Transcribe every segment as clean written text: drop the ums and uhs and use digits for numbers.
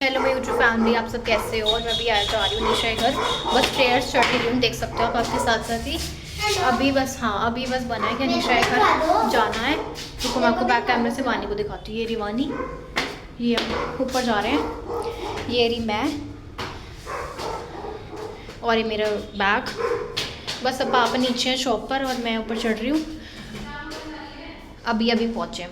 Hello मेरी YouTube family, आप सब कैसे हो। और मैं भी आया जा रही हूँ निशा के घर। बस प्रेयर्स चढ़ रही हूँ, देख सकते हो आप आपके साथ साथ ही। अभी बस बना है कि निशा के घर जाना है। तो मैं आपको बैक कैमरे से वानी को दिखाती हूँ। ये रिवानी, ये ऊपर जा रहे हैं। ये रही मैं और ये मेरा बैग। बस अब पापा नीचे हैं शॉप पर और मैं ऊपर चढ़ रही हूँ। अभी अभी पहुँचे।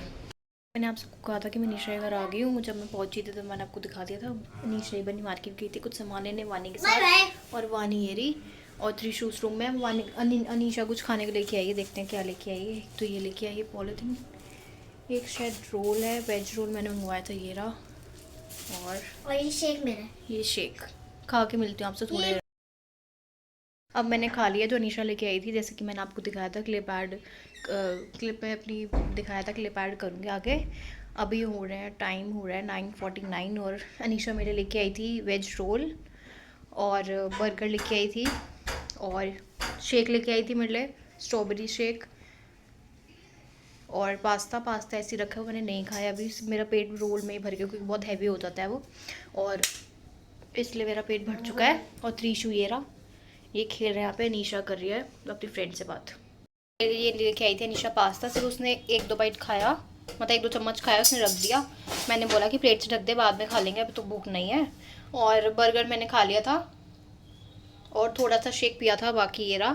मैंने आप सबको कहा था कि मैं निशा के घर आ गई हूँ। जब मैं पहुंची थी तो मैंने आपको दिखा दिया था। निशा बनी मार्केट गई थी कुछ सामान लेने वानी के साथ। और वानी ये रही और त्रिशु रूम में। वानी अनीशा कुछ खाने को लेके आई है, देखते हैं क्या लेके आई है। तो ये लेके आई है पॉलीथीन। एक शायद रोल है, वेज रोल मैंने मंगवाया था, ये रहा। और ये शेक मेरा, ये शेक खा के मिलती हूँ आपसे थोड़े। अब मैंने खा लिया जो अनीशा लेके आई थी। जैसे कि मैंने आपको दिखाया था क्लिप में अपनी दिखाया था, क्लिप ऐड करूँगी आगे। अभी टाइम हो रहा है 9:49 और अनीशा मेरे लेके आई थी वेज रोल और बर्गर लेके आई थी और शेक लेके आई थी मेरे लिए, स्ट्रॉबेरी शेक। और पास्ता ऐसे ही रखा हुआ, मैंने नहीं खाया अभी। मेरा पेट रोल में ही भर गया क्योंकि बहुत हैवी हो जाता है वो, और इसलिए मेरा पेट भर चुका है। और त्रिशु ये रहा, ये खेल रहे हैं यहाँ पे। निशा कर रही है अपनी फ्रेंड से बात। ये लेके आई थी निशा पास्ता, सिर्फ उसने 1-2 बाइट खाया, मतलब 1-2 चम्मच खाया, उसने रख दिया। मैंने बोला कि प्लेट से ढक दे, बाद में खा लेंगे, अभी तो भूख नहीं है। और बर्गर मैंने खा लिया था और थोड़ा सा शेक पिया था, बाकी ये रहा।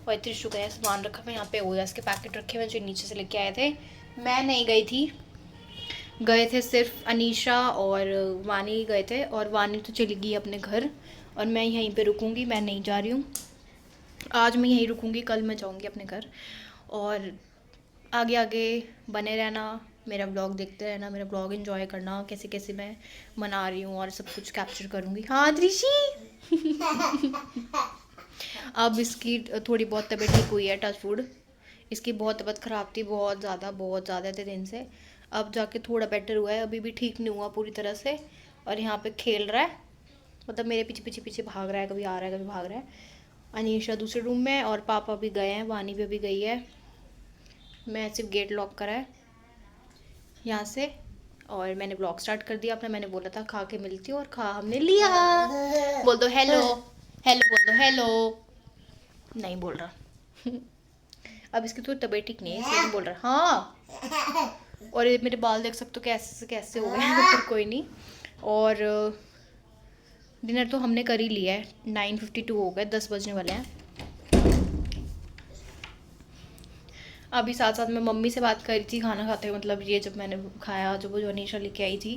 और इतनी शुगर है, सामान रखा हुआ यहाँ पे ओयास के पैकेट रखे हुए जो नीचे से लेके आए थे। मैं नहीं गई थी, गए थे सिर्फ अनीशा और वानी गए थे। और वानी तो चली गई अपने घर और मैं यहीं पे रुकूंगी, मैं नहीं जा रही हूँ आज। मैं यहीं रुकूंगी, कल मैं जाऊंगी अपने घर। और आगे आगे बने रहना, मेरा ब्लॉग देखते रहना, मेरा ब्लॉग एंजॉय करना, कैसे कैसे मैं मना रही हूँ और सब कुछ कैप्चर करूँगी। हाँ दृषि अब इसकी थोड़ी बहुत तबीयत ठीक हुई है, टच वुड। इसकी बहुत तबीयत ख़राब थी, बहुत ज़्यादा थे दिन से। अब जाके थोड़ा बेटर हुआ है, अभी भी ठीक नहीं हुआ पूरी तरह से। और यहाँ पे खेल रहा है, मतलब मेरे पीछे पीछे पीछे भाग रहा है, कभी आ रहा है कभी भाग रहा है। अनीशा दूसरे रूम में और पापा भी गए हैं, वानी भी अभी गई है। मैं सिर्फ गेट लॉक करा है यहाँ से और मैंने ब्लॉग स्टार्ट कर दिया अपना। मैंने बोला था खा के मिलती हूँ और खा हमने लिया। बोल दो हेलो, हेलो बोल दो हेलो। नहीं बोल रहा अब इसकी थोड़ी तबीयत ठीक नहीं है इसलिए नहीं बोल रहा। हाँ, और ये मेरे बाल देख सकते हो कैसे से कैसे हो गए पर कोई नहीं। और डिनर तो हमने कर ही लिया है, 9:52 हो गए, 10 बजने वाले हैं। अभी साथ साथ मैं मम्मी से बात कर रही थी खाना खाते हुए, मतलब ये जब मैंने खाया, जब वो जो अनीशा लेके आई थी,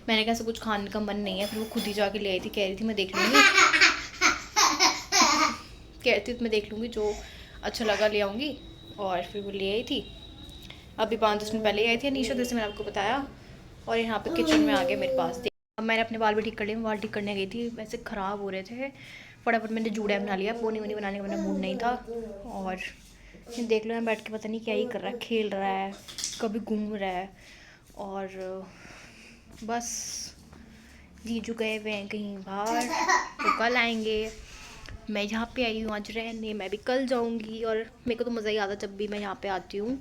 मैंने कहा ऐसा कुछ खाने का मन नहीं है, फिर वो खुद ही जाके ले आई थी। कह रही थी मैं देख लूँगी, कह रही थी मैं देख लूँगी, जो अच्छा लगा ले आऊँगी। और फिर वो ले आई थी। अभी 5-10 मिनट पहले ही आई थी अनीशा, जैसे मैंने आपको बताया। और यहाँ पे किचन में आ गए मेरे पास। अब मैंने अपने बाल भी ठीक कर लिए, बाल ठीक करने गई थी, वैसे ख़राब हो रहे थे। फटाफट मैंने जूड़ा बना लिया, पोनी वोनी बनाने का मेरा मूड नहीं था। और देख लो मैं बैठ के पता नहीं क्या ही कर रहा है, खेल रहा है, कभी घूम रहा है। और बस जीजू गए हुए हैं कहीं बाहर, तो कल आएंगे। मैं यहाँ पे आई हूँ आज रहने, मैं भी कल जाऊँगी। और मेरे को तो मज़ा ही आता जब भी मैं यहाँ पे आती हूँ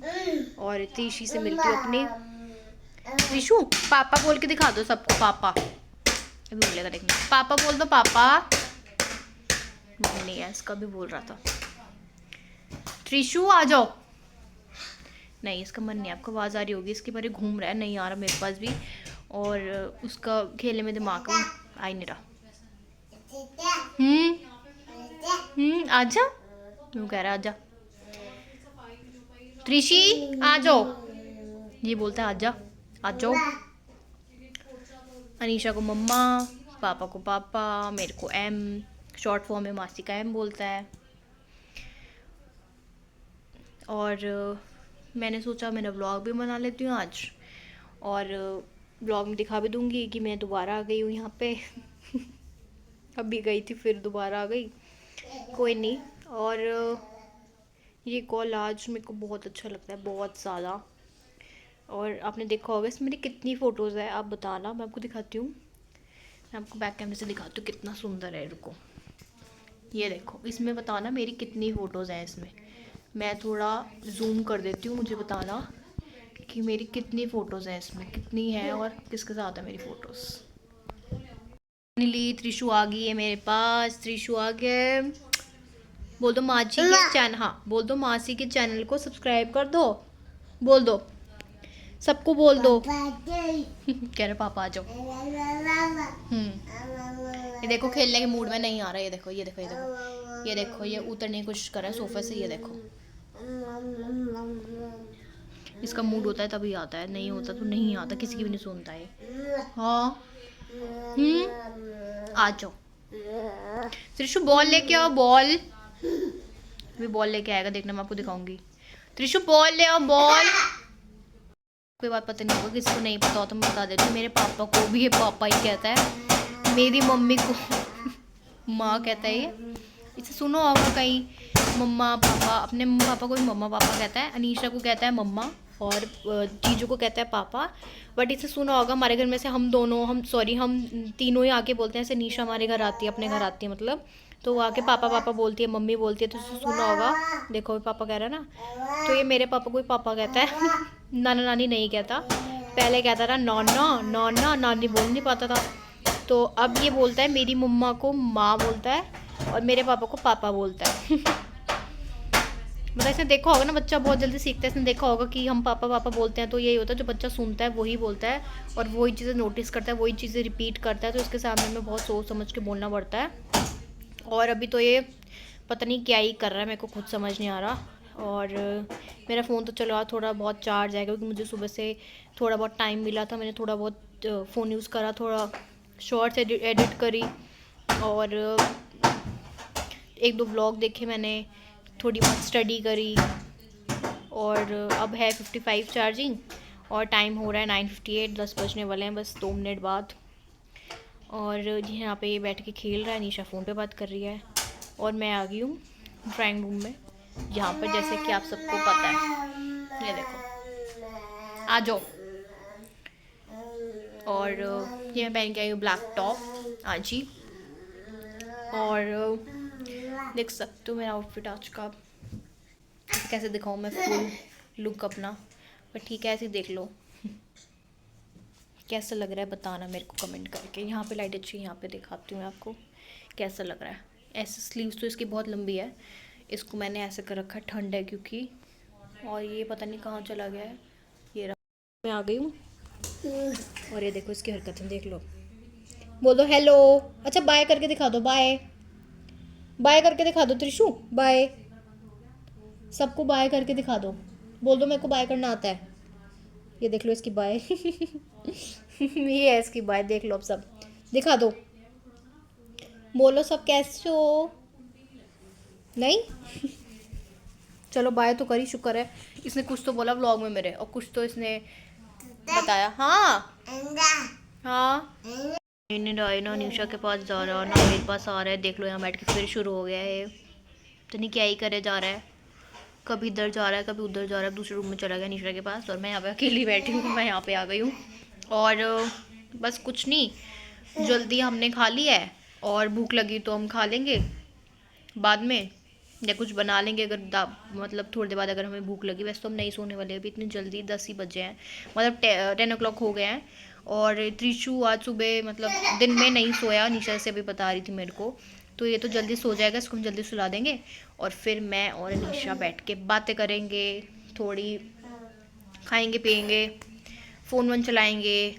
और तीशी से मिलती हूँ अपनी। त्रिशु पापा बोल के दिखा दो सबको, पापा अभी बोलेगा, देखना पापा बोल दो, पापा। नहीं है, इसका भी बोल रहा था त्रिशु आ जाओ। नहीं, इसका मन नहीं, आपको आवाज़ आ रही होगी इसकी, बारे घूम रहा है, नहीं आ रहा मेरे पास भी। और उसका खेलने में दिमाग आ ही नहीं रहा। आजा, क्यों कह रहा है आजा। त्रिशी आ जाओ, ये बोलता है आजा, आ जाओ। अनीशा को मम्मा, पापा को पापा, मेरे को एम, शॉर्ट फॉर्म में मासी का एम बोलता है। और मैंने सोचा मेरा व्लॉग भी बना लेती हूँ आज, और व्लॉग में दिखा भी दूँगी कि मैं दोबारा आ गई हूँ यहाँ पे अभी गई थी फिर दोबारा आ गई, कोई नहीं। और ये कॉल आज मेरे को बहुत अच्छा लगता है, बहुत ज़्यादा। और आपने देखा होगा इसमें मेरी कितनी फ़ोटोज़ है, आप बताना, मैं आपको दिखाती हूँ। मैं आपको बैक कैमरे से दिखाती हूँ कितना सुंदर है, रुको ये देखो, इसमें बताना मेरी कितनी फ़ोटोज़ हैं इसमें। मैं थोड़ा जूम कर देती हूँ, मुझे बताना कि मेरी कितनी फ़ोटोज़ हैं इसमें, कितनी है और किसके साथ है मेरी फ़ोटोज़। नीली त्रिशु आ गई है मेरे पास। त्रिशु आ गया। बोल दो मासी के चैनल, हाँ बोल दो मासी के चैनल को सब्सक्राइब कर दो। बोल दो सबको, बोल दो। कह रहे पापा आ जाओ। ये देखो खेलने के मूड में नहीं आ रहा। ये देखो ये देखो ये देखो ये देखो, ये उतरने की कोशिश कर रहा है सोफे से। ये देखो इसका मूड होता है तभी आता है, नहीं होता तो नहीं आता, किसी की भी नहीं सुनता है। हाँ आ जाओ। त्रिशु बॉल लेके आओ, बॉल। भी बॉल लेके आएगा, देखना मैं आपको दिखाऊंगी। त्रिशु बॉल ले आओ, बॉल। कोई बात पता नहीं होगा, किसी को नहीं पता हो तो मैं बता देती हूँ। मेरे पापा को भी ये पापा ही कहता है, मेरी मम्मी को माँ कहता है। ये इसे सुनो होगा कहीं, मम्मा पापा। अपने मम्मा पापा को भी मम्मा पापा कहता है, अनीशा को कहता है मम्मा, और जीजू को कहता है पापा। बट इसे सुना होगा, हमारे घर में से हम तीनों ही आके बोलते हैं। ऐसे निशा हमारे घर आती है, अपने घर आती है मतलब, तो वो आके पापा पापा बोलती है, मम्मी बोलती है, तो इसे सुना होगा। देखो पापा कह रहा है ना, तो ये मेरे पापा को भी पापा कहता है। नाना नानी नहीं कहता, पहले कहता था नौना नौना, नानी बोल नहीं पाता था। तो अब ये बोलता है, मेरी मम्मा को माँ बोलता है और मेरे पापा को पापा बोलता है। मतलब इसने देखा होगा ना, बच्चा बहुत जल्दी सीखता है। इसने देखा होगा कि हम पापा पापा बोलते हैं तो यही होता है, जो बच्चा सुनता है वही बोलता है और वही चीज़ें नोटिस करता है, वही चीज़ें रिपीट करता है। तो इसके सामने में बहुत सोच समझ के बोलना पड़ता है। और अभी तो ये पता नहीं क्या ही कर रहा है, मेरे को खुद समझ नहीं आ रहा। और मेरा फ़ोन तो चलो थोड़ा बहुत चार्ज है, क्योंकि मुझे सुबह से थोड़ा बहुत टाइम मिला था। मैंने थोड़ा बहुत फ़ोन यूज़ करा, थोड़ा शॉर्ट्स एडिट करी और एक दो व्लॉग देखे मैंने, थोड़ी बहुत स्टडी करी। और अब है 55 चार्जिंग और टाइम हो रहा है 9:58, 10 बजने वाले हैं बस 2 मिनट बाद। और यहाँ पे ये बैठ के खेल रहा है, निशा फ़ोन पे बात कर रही है और मैं आ गई हूँ ड्राइंग रूम में, जहाँ पर जैसे कि आप सबको पता है। ये देखो आ जाओ। और ये मैं पहन के आई हूँ ब्लैक टॉप आज ही। और देख सकते हो मेरा आउटफिट आज का, कैसे दिखाऊँ मैं फुल लुक अपना, पर ठीक है ऐसे ही देख लो। कैसा लग रहा है बताना मेरे को कमेंट करके। यहाँ पे लाइट अच्छी है, यहाँ पे दिखाती हूँ मैं आपको कैसा लग रहा है। ऐसे स्लीव्स तो इसकी बहुत लंबी है, इसको मैंने ऐसे कर रखा है, ठंड है क्योंकि। और ये पता नहीं कहाँ चला गया है, ये रहा। मैं आ गई हूँ और ये देखो इसकी हरकतें देख लो। बोल दो हेलो। अच्छा बाय करके दिखा दो, बाय बाय करके दिखा दो त्रिशु, बाय। सबको बाय करके दिखा दो, बोल दो मेरे को बाय करना आता है। ये देख लो इसकी बाय। ये है इसकी बाय, देख लो अब सब दिखा दो। बोलो सब कैसे हो। नहीं चलो बाय तो करी, शुक्र है। इसने कुछ तो बोला व्लॉग में मेरे, और कुछ तो इसने बताया। हाँ हाँ ना निशा के पास जा रहा ना मेरे पास आ रहा है। देख लो यहाँ बैठ के फिर शुरू हो गया है, तो नहीं क्या ही करे जा रहा है, कभी इधर जा रहा है कभी उधर जा रहा है। दूसरे रूम में चला गया निशा के पास और मैं यहाँ पे अकेली बैठी हूँ। मैं यहाँ पे आ गई हूँ और बस कुछ नहीं, जल्दी हमने खा लिया है और भूख लगी तो हम खा लेंगे बाद में, या कुछ बना लेंगे अगर मतलब थोड़ी देर बाद अगर हमें भूख लगी। वैसे तो हम नहीं सोने वाले अभी इतनी जल्दी, 10 ही बजे हैं, मतलब 10 o'clock हो गए हैं। और त्रिशु आज सुबह मतलब दिन में नहीं सोया, निशा से अभी बता रही थी मेरे को, तो ये तो जल्दी सो जाएगा, इसको हम जल्दी सुला देंगे और फिर मैं और निशा बैठ के बातें करेंगे, थोड़ी खाएंगे पिएंगे, फ़ोन वन चलाएंगे।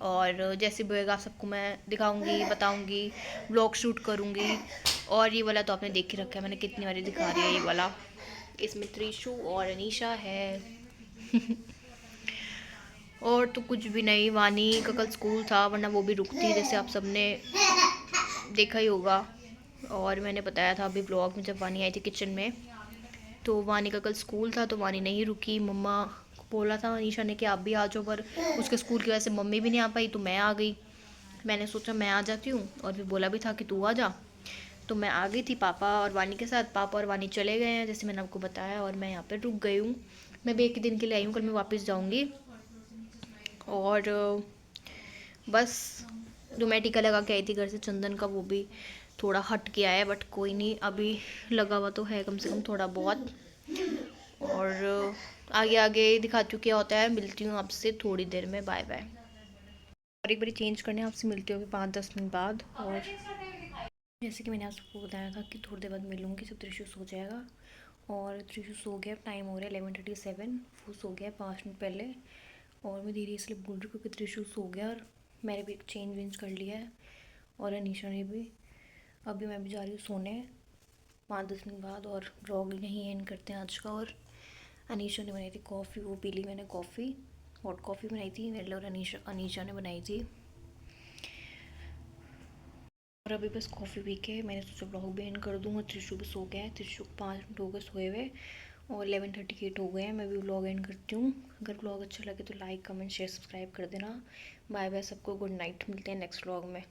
और जैसे भी होएगा आप सबको मैं दिखाऊंगी, बताऊंगी, व्लॉग शूट करूंगी। और ये वाला तो आपने देख ही रखा है, मैंने कितनी बारी दिखा रही है ये वाला। इसमें त्रिशु और अनीशा है। और तो कुछ भी नहीं, वानी का कल स्कूल था, वरना वो भी रुकती जैसे आप सबने देखा ही होगा। और मैंने बताया था अभी ब्लॉग में जब वानी आई थी किचन में, तो वानी का कल स्कूल था तो वानी नहीं रुकी। मम्मा को बोला था अनीशा ने कि आप भी आ जाओ, पर उसके स्कूल की वजह से मम्मी भी नहीं आ पाई तो मैं आ गई। मैंने सोचा मैं आ जाती हूँ, और फिर बोला भी था कि तू आ जा, तो मैं आ गई थी पापा और वानी के साथ। पापा और वानी चले गए हैं जैसे मैंने आपको बताया, और मैं यहाँ पर रुक गई हूँ। मैं भी एक ही दिन के लिए आई हूँ, कल मैं वापस जाऊँगी। और बस जो मैं टीका लगा के आई थी घर से चंदन का, वो भी थोड़ा हट के आया है, बट कोई नहीं, अभी लगा हुआ तो है कम से कम थोड़ा बहुत। और आगे आगे दिखाती हूँ क्या होता है। मिलती हूँ आपसे थोड़ी देर में, बाय बाय। एक बारी चेंज करने आपसे मिलती होगी 5-10 मिनट बाद। और जैसे कि मैंने आपको बताया था कि थोड़ी देर बाद मिलूँगी, सब त्रिशु सो जाएगा। और त्रिशु सो गया, टाइम हो रहा है 11:37, वो सो गया 5 मिनट पहले। और मैं धीरे इसलिए बोल रही हूँ क्योंकि त्रिशु सो गया और मैंने भी चेंज वेंज कर लिया है और अनीशा ने भी। अभी मैं भी जा रही हूँ सोने 5-10 मिनट बाद। और ब्लॉग यहीं एंड करते हैं आज का। और अनीशा ने बनाई थी कॉफ़ी, वो पी ली मैंने कॉफ़ी, हॉट कॉफ़ी बनाई थी मेरे लिए और अनीशा ने बनाई थी। और अभी बस कॉफ़ी पी के मैंने सोचा ब्लॉग भी एंड कर दूँ। और त्रिशु भी सो गया है, त्रिशु 5 मिनट हो गए सोए हुए और 11:38 हो गए हैं। मैं भी ब्लॉग एंड करती हूँ। अगर ब्लॉग अच्छा लगे तो लाइक कमेंट शेयर सब्सक्राइब कर देना। बाय बाय सबको, गुड नाइट, मिलते हैं नेक्स्ट ब्लॉग में।